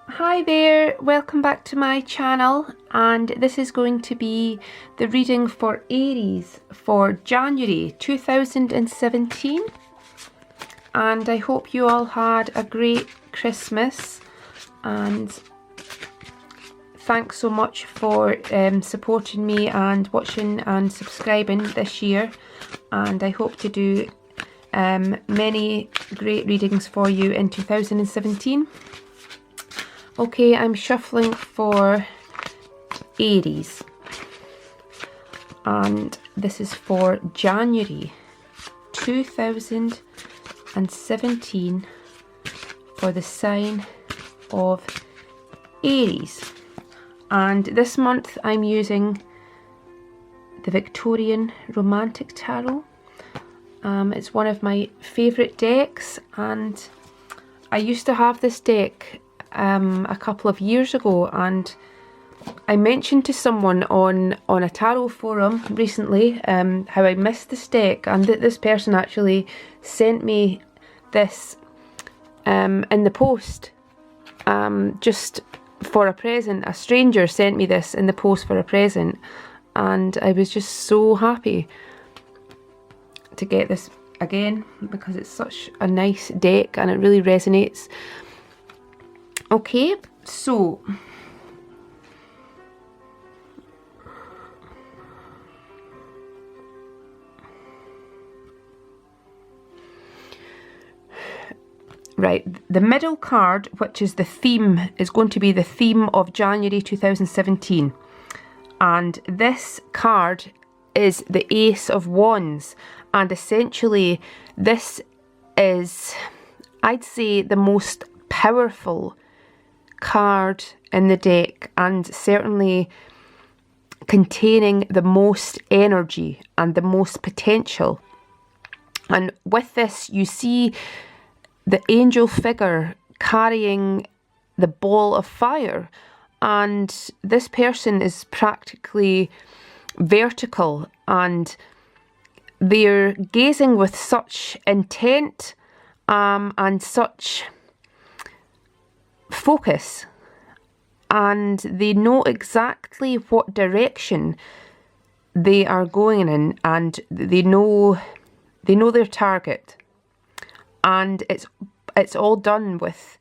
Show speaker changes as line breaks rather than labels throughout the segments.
Hi there, welcome back to my channel, and this is going to be the reading for Aries for January 2017, and I hope you all had a great Christmas, and thanks so much for supporting me and watching and subscribing this year, and I hope to do many great readings for you in 2017. Okay, I'm shuffling for Aries, and this is for January 2017 for the sign of Aries. And this month I'm using the Victorian Romantic Tarot. It's one of my favourite decks, and I used to have this deck a couple of years ago, and I mentioned to someone on a tarot forum recently how I missed this deck, and this person actually sent me this in the post just for a present. A stranger sent me this in the post for a present, and I was just so happy to get this again because it's such a nice deck and it really resonates. Okay, so right, the middle card, which is the theme, is going to be the theme of January 2017, and this card is the Ace of Wands, and essentially this is, I'd say, the most powerful card in the deck, and certainly containing the most energy and the most potential. And with this, you see the angel figure carrying the ball of fire, and this person is practically vertical, and they're gazing with such intent and such focus, and they know exactly what direction they are going in, and they know their target, and it's all done with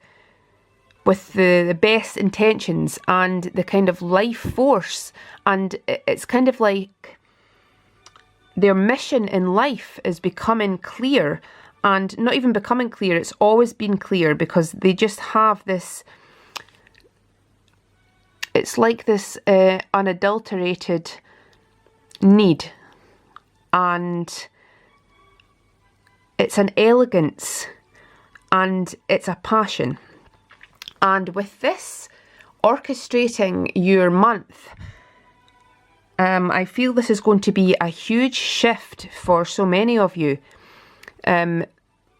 the best intentions and the kind of life force, and it's kind of like their mission in life is becoming clear. And not even becoming clear, it's always been clear, because they just have this, it's like this unadulterated need, and it's an elegance, and it's a passion. And with this orchestrating your month, I feel this is going to be a huge shift for so many of you.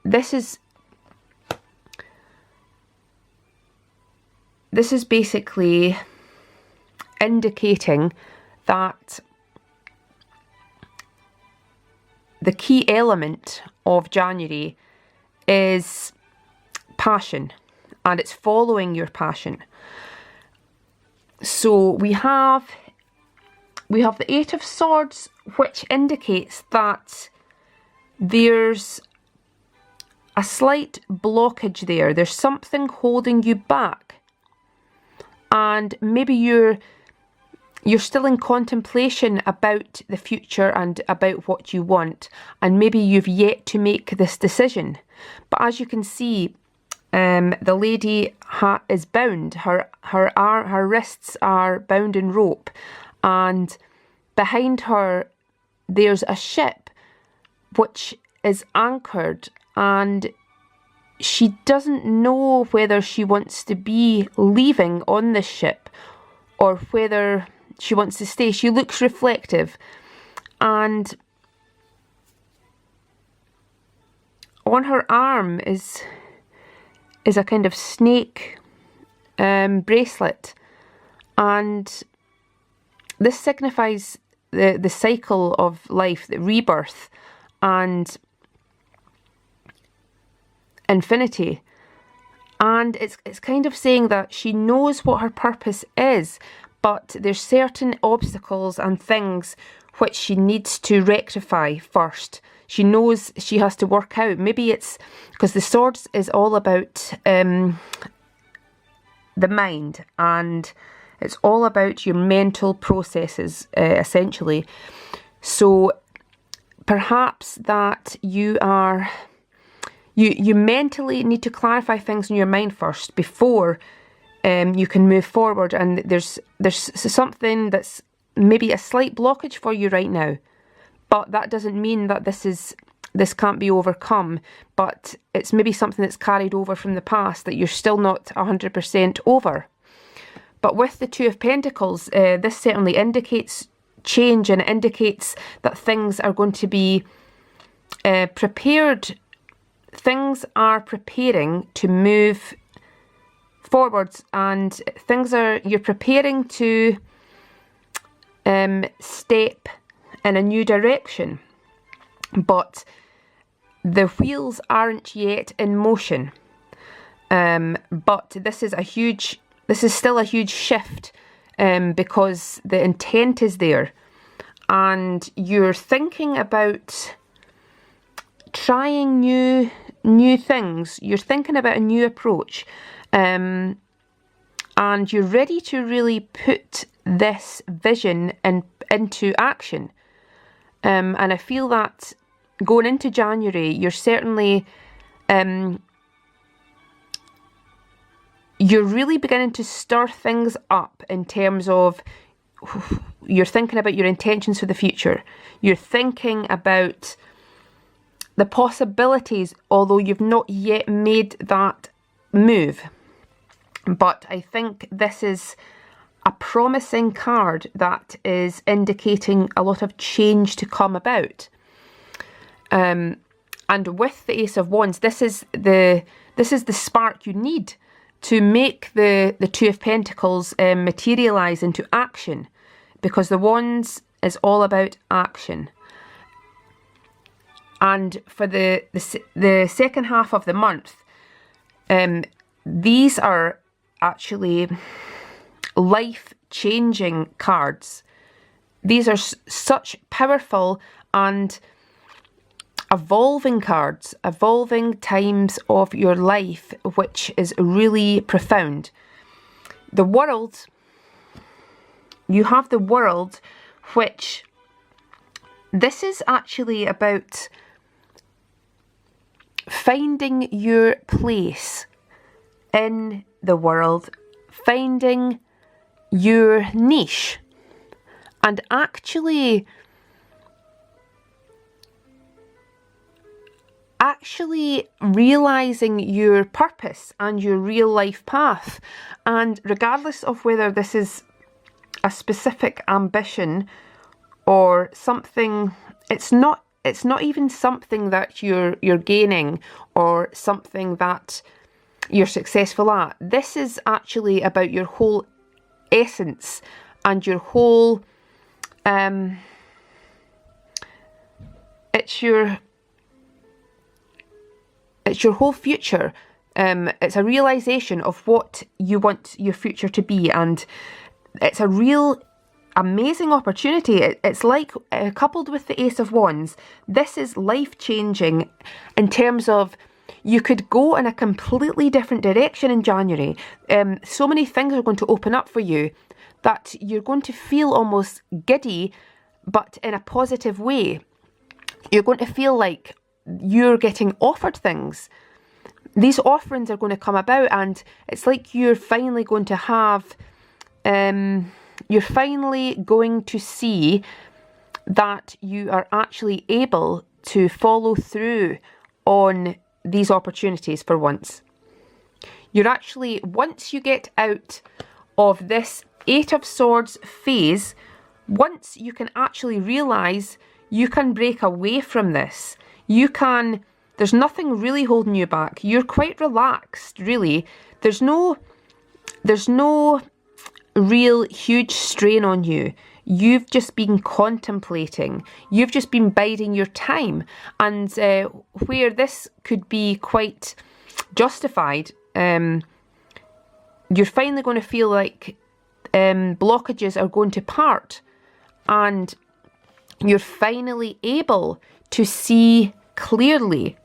This is basically indicating that the key element of January is passion, and it's following your passion. So we have the Eight of Swords, which indicates that there's a slight blockage there. There's something holding you back, and maybe you're still in contemplation about the future and about what you want, and maybe you've yet to make this decision. But as you can see, the lady is bound. Her wrists are bound in rope, and behind her there's a ship which is anchored, and she doesn't know whether she wants to be leaving on this ship or whether she wants to stay. She looks reflective, and on her arm is a kind of snake bracelet, and this signifies the cycle of life, the rebirth and infinity. And it's kind of saying that she knows what her purpose is, but there's certain obstacles and things which she needs to rectify first. She knows she has to work out. Maybe it's because the Swords is all about the mind, and it's all about your mental processes, essentially. So perhaps that you mentally need to clarify things in your mind first before you can move forward. And there's something that's maybe a slight blockage for you right now, but that doesn't mean that this can't be overcome. But it's maybe something that's carried over from the past that you're still not 100% over. But with the Two of Pentacles, this certainly indicates change, and it indicates that things are going to be prepared. Things are preparing to move forwards, and you're preparing to step in a new direction, but the wheels aren't yet in motion. But this is still a huge shift, because the intent is there, and you're thinking about trying new things. You're thinking about a new approach, and you're ready to really put this vision into action. And I feel that going into January, you're certainly you're really beginning to stir things up in terms of you're thinking about your intentions for the future. You're thinking about the possibilities, although you've not yet made that move. But I think this is a promising card that is indicating a lot of change to come about. And with the Ace of Wands, this is the spark you need to make the Two of Pentacles materialise into action, because the Wands is all about action. And for the second half of the month, these are actually life-changing cards. These are such powerful and evolving cards, evolving times of your life, which is really profound. The World, you have the World, which this is actually about finding your place in the world, finding your niche, and actually realising your purpose and your real life path. And regardless of whether this is a specific ambition or something, it's not even something that you're gaining or something that you're successful at. This is actually about your whole essence and your whole it's your whole future. It's a realization of what you want your future to be, and it's a real amazing opportunity. It's like, coupled with the Ace of Wands, this is life-changing in terms of you could go in a completely different direction in January. So many things are going to open up for you that you're going to feel almost giddy, but in a positive way. You're going to feel like you're getting offered things. These offerings are going to come about, and it's like you're finally going to have, you're finally going to see that you are actually able to follow through on these opportunities for once. You're actually, once you get out of this Eight of Swords phase, once you can actually realise you can break away from this, you can, there's nothing really holding you back. You're quite relaxed, really. There's no real huge strain on you. You've just been contemplating. You've just been biding your time. And where this could be quite justified you're finally going to feel like blockages are going to part, and you're finally able to see clearly.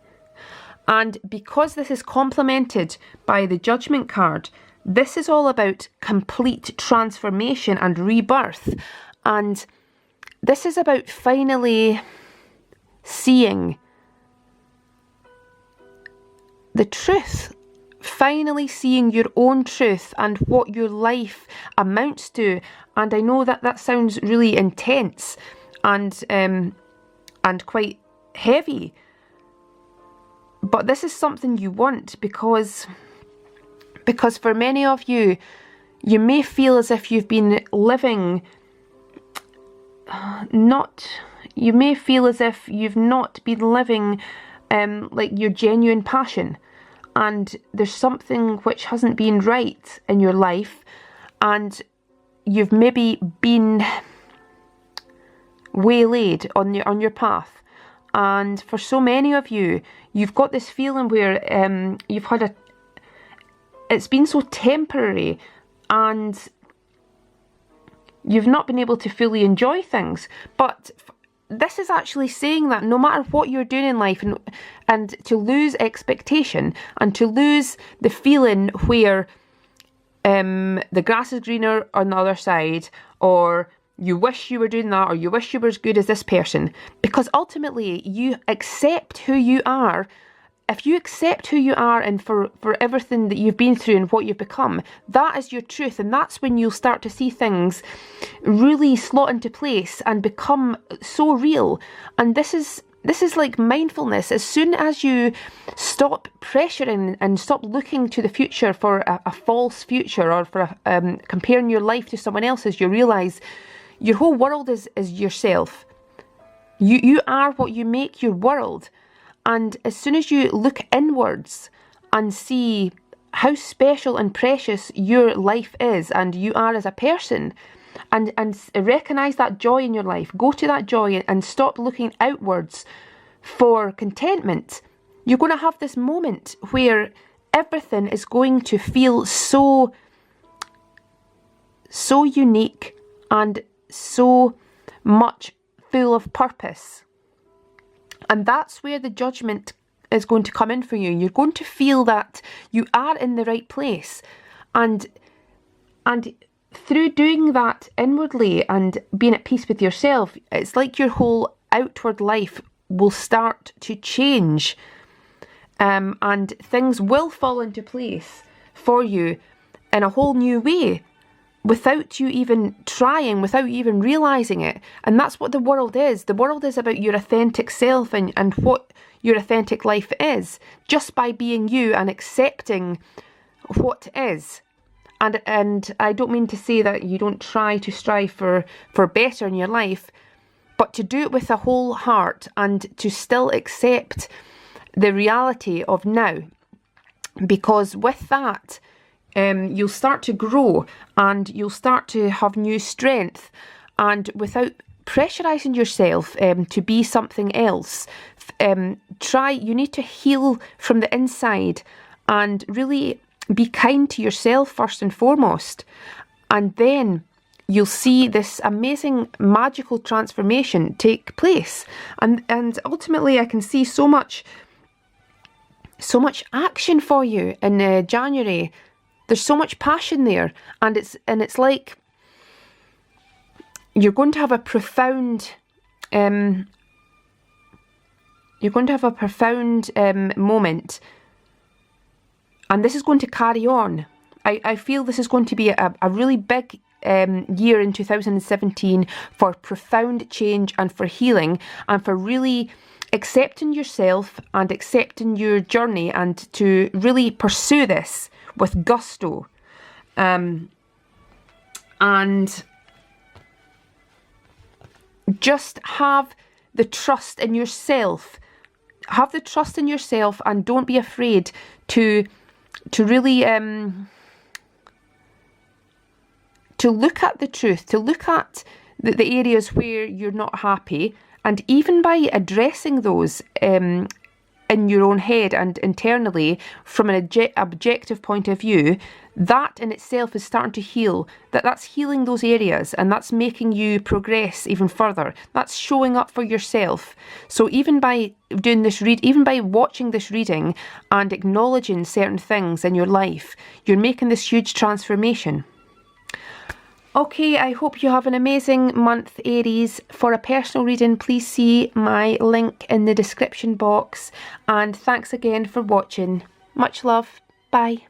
And because this is complemented by the Judgment card, this is all about complete transformation and rebirth. And this is about finally seeing the truth, finally seeing your own truth and what your life amounts to. And I know that that sounds really intense and quite heavy, but this is something you want, because for many of you, you may feel as if you've been living you may feel as if you've not been living like your genuine passion, and there's something which hasn't been right in your life, and you've maybe been waylaid on your path. And for so many of you, you've got this feeling where it's been so temporary, and you've not been able to fully enjoy things. But this is actually saying that no matter what you're doing in life, and to lose expectation and to lose the feeling where the grass is greener on the other side, or you wish you were doing that, or you wish you were as good as this person, because ultimately you accept who you are. If you accept who you are and for everything that you've been through and what you've become, that is your truth. And that's when you'll start to see things really slot into place and become so real. And this is like mindfulness. As soon as you stop pressuring and stop looking to the future for a false future, or for comparing your life to someone else's, you realise your whole world is yourself. You are what you make your world. And as soon as you look inwards and see how special and precious your life is, and you are as a person, and recognise that joy in your life, go to that joy and stop looking outwards for contentment, you're going to have this moment where everything is going to feel so unique and so much full of purpose. And that's where the Judgment is going to come in for you. You're going to feel that you are in the right place. And through doing that inwardly and being at peace with yourself, it's like your whole outward life will start to change. And things will fall into place for you in a whole new way, without you even trying, without you even realising it. And that's what the world is. The world is about your authentic self and what your authentic life is, just by being you and accepting what is. And I don't mean to say that you don't try to strive for better in your life, but to do it with a whole heart and to still accept the reality of now. Because with that, you'll start to grow and you'll start to have new strength, and without pressurizing yourself to be something else, you need to heal from the inside and really be kind to yourself first and foremost, and then you'll see this amazing magical transformation take place. And ultimately I can see so much action for you in January. There's so much passion there, and it's like you're going to have a profound moment, and this is going to carry on. I feel this is going to be a really big year in 2017 for profound change and for healing and for really accepting yourself and accepting your journey, and to really pursue this with gusto, and just have the trust in yourself. Have the trust in yourself, and don't be afraid to really to look at the truth, to look at the areas where you're not happy, and even by addressing those in your own head and internally from an objective point of view, that in itself is starting to heal. That's healing those areas, and that's making you progress even further. That's showing up for yourself. So even by doing this even by watching this reading and acknowledging certain things in your life, you're making this huge transformation. Okay, I hope you have an amazing month, Aries. For a personal reading, please see my link in the description box. And thanks again for watching. Much love. Bye.